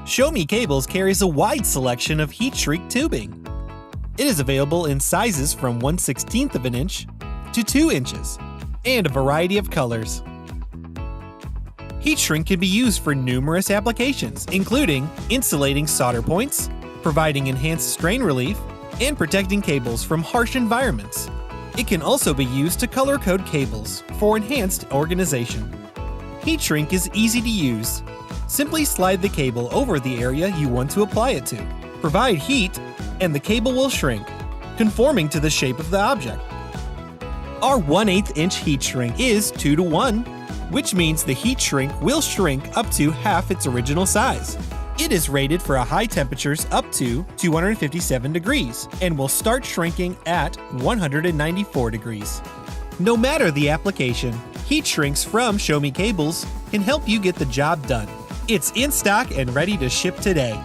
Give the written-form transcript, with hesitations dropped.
ShowMeCables carries a wide selection of heat shrink tubing. It is available in sizes from 1/16 of an inch to 2 inches, and a variety of colors. Heat shrink can be used for numerous applications, including insulating solder points, providing enhanced strain relief, and protecting cables from harsh environments. It can also be used to color code cables for enhanced organization. Heat shrink is easy to use. Simply slide the cable over the area you want to apply it to. Provide heat, and the cable will shrink, conforming to the shape of the object. Our 1/8-inch heat shrink is 2:1, which means the heat shrink will shrink up to half its original size. It is rated for high temperatures up to 257 degrees and will start shrinking at 194 degrees. No matter the application, heat shrinks from ShowMeCables can help you get the job done. It's in stock and ready to ship today.